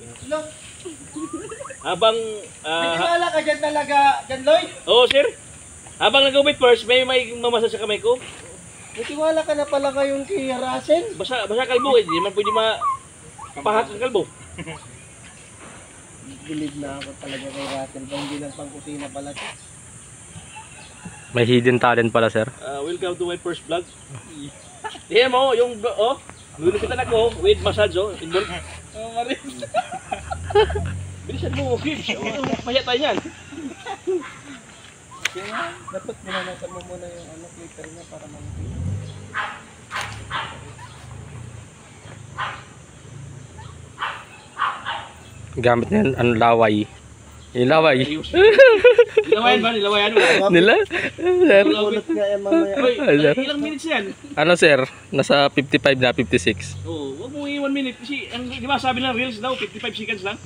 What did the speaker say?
Look, Habang naniwala ka dyan talaga, John Lloyd? Oo, sir. Habang nag-ubit first, may mamasa sa kamay ko. Naniwala ka na pala ngayon kay Russell? Basa kalbo, hindi man pwede pahat ang kalbo. Believe na ako talaga kay Russell. Kung hindi lang pang kusina pala siya. May hidden talent pala, sir. Welcome to my first vlog. Tingnan mo, yung lulupitan ako with massage, involved. Maris. Bilisan mo, Gibbs. Maya tayo yan. Dapat minanatan mo muna yung clipper niya para mamigay. Gamit niya ang laway. Yung laway. Nilawayan ba? Nilawayan ba? Nila? Sir. Ulot nga yan mamaya. Uy, Sir. ilang minutes yan? Ano, sir? Nasa 55 na 56. Oo, huwag mo 1 minute kasi, di ba sabi ng reels daw, 55 seconds lang?